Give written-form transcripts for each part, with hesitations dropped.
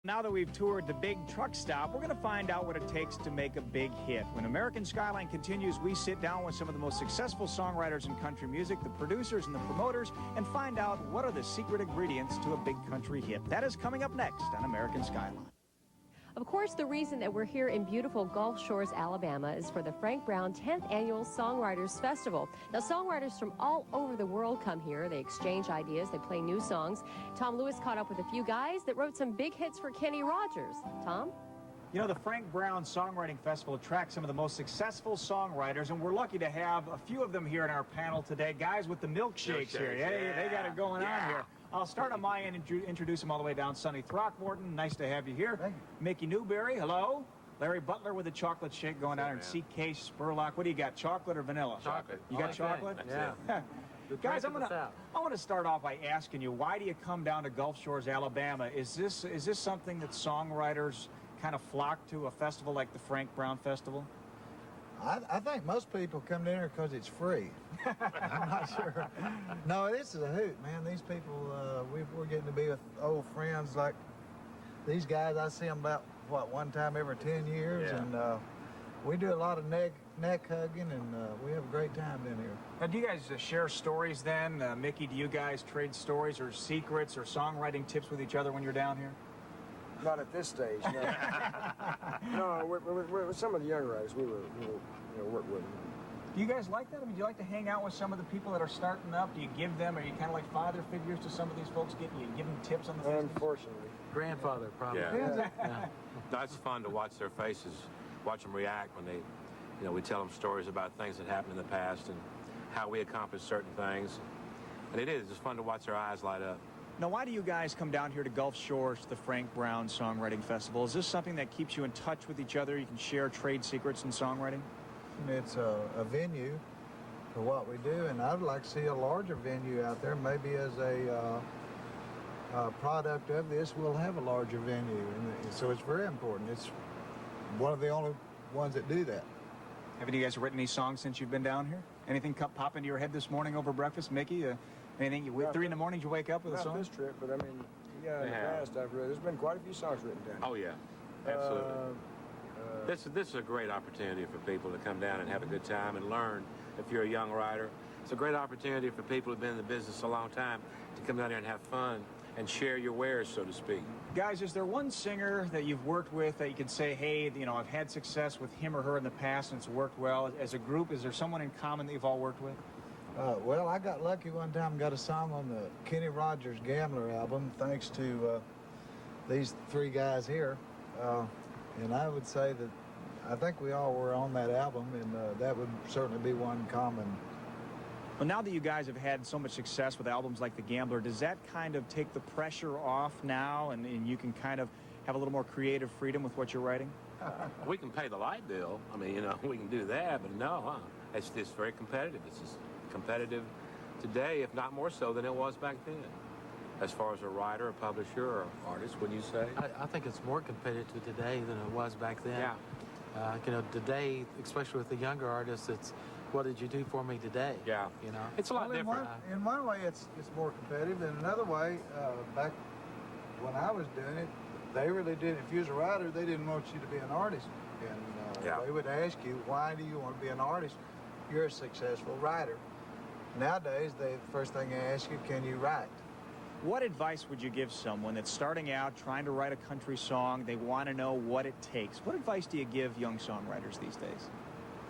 Now that we've toured the big truck stop, we're going to find out what it takes to make a big hit. When American Skyline continues, we sit down with some of the most successful songwriters in country music, the producers and the promoters, and find out what are the secret ingredients to a big country hit. That is coming up next on American Skyline. Of course, the reason that we're here in beautiful Gulf Shores, Alabama is for the Frank Brown 10th Annual Songwriters Festival. Now, songwriters from all over the world come here. They exchange ideas. They play new songs. Tom Lewis caught up with a few guys that wrote some big hits for Kenny Rogers. Tom? You know, the Frank Brown Songwriting Festival attracts some of the most successful songwriters, and we're lucky to have a few of them here in our panel today. Guys with the milkshakes here. They got it going on here. I'll start on my end and introduce them all the way down. Sonny Throckmorton, nice to have you here. Thank you. Mickey Newberry, hello. Larry Butler with a chocolate shake going down. And C.K. Spurlock, what do you got, chocolate or vanilla? Chocolate. You got chocolate? Yeah. Guys, I want to start off by asking you, why do you come down to Gulf Shores, Alabama? Is this something that songwriters kind of flock to, a festival like the Frank Brown Festival? I think most people come down here because it's free. I'm not sure. No, this is a hoot, man. These people, we're getting to be with old friends like these guys. I see them about, what, one time every 10 years, and we do a lot of neck hugging, and we have a great time down here. Now, do you guys share stories then? Mickey, do you guys trade stories or secrets or songwriting tips with each other when you're down here? Not at this stage, no. No, we're with some of the younger writers. We work with them. Do you guys like that? I mean, do you like to hang out with some of the people that are starting up? Do you give them, are you kind of like father figures to some of these folks? Do you give them tips on the business? Unfortunately. Grandfather, probably. Yeah. That's fun to watch their faces, watch them react when they, we tell them stories about things that happened in the past and how we accomplished certain things. And it is, it's fun to watch their eyes light up. Now, why do you guys come down here to Gulf Shores to the Frank Brown Songwriting Festival? Is this something that keeps you in touch with each other? You can share trade secrets in songwriting? It's a venue for what we do, and I'd like to see a larger venue out there. Maybe as a product of this, we'll have a larger venue, and so it's very important. It's one of the only ones that do that. Haven't you guys written any songs since you've been down here? Anything pop into your head this morning over breakfast, Mickey? Anything, 3 in the morning, you wake up with a song? Not this trip, but I mean, in the past, there's been quite a few songs written down. Oh, yeah, absolutely. This is a great opportunity for people to come down and have a good time and learn if you're a young writer. It's a great opportunity for people who've been in the business a long time to come down here and have fun and share your wares, so to speak. Guys, is there one singer that you've worked with that you can say, hey, I've had success with him or her in the past and it's worked well? As a group, is there someone in common that you've all worked with? Well, I got lucky one time and got a song on the Kenny Rogers Gambler album, thanks to these three guys here. And I would say that I think we all were on that album, and that would certainly be one common. Well, now that you guys have had so much success with albums like The Gambler, does that kind of take the pressure off now, and you can kind of have a little more creative freedom with what you're writing? We can pay the light bill. I mean, we can do that, but no, it's very competitive. It's just competitive today, if not more so than it was back then, as far as a writer, a publisher, or artist, wouldn't you say? I think it's more competitive today than it was back then. Yeah. Today, especially with the younger artists, it's what did you do for me today? Yeah. It's a lot different. In one way, it's more competitive. In another way, back when I was doing it, they really did. If you was a writer, they didn't want you to be an artist, and they would ask you, why do you want to be an artist? You're a successful writer. Nowadays, the first thing they ask you, can you write? What advice would you give someone that's starting out, trying to write a country song? They want to know what it takes. What advice do you give young songwriters these days?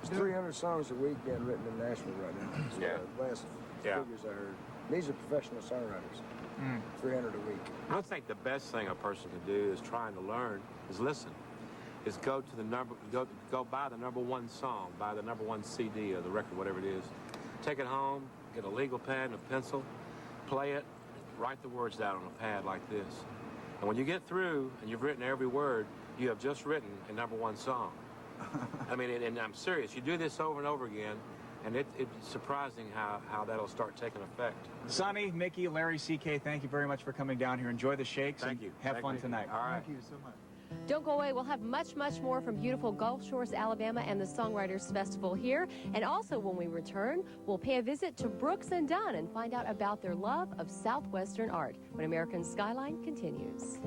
There's 300 songs a week getting written in Nashville right now. So last figures I heard. These are professional songwriters. 300 a week. I think the best thing a person can do is trying to learn is listen. Is go buy the #1 song, buy the #1 CD or the record, whatever it is. Take it home, get a legal pad and a pencil, play it, write the words down on a pad like this. And when you get through and you've written every word, you have just written a #1 song. I mean, and I'm serious. You do this over and over again, and it's surprising how that'll start taking effect. Sonny, Mickey, Larry, C.K., thank you very much for coming down here. Enjoy the shakes. Thank you. Have fun tonight. All right. Thank you so much. Don't go away. We'll have much, much more from beautiful Gulf Shores, Alabama and the Songwriters Festival here. And also, when we return, we'll pay a visit to Brooks and Dunn and find out about their love of Southwestern art when American Skyline continues.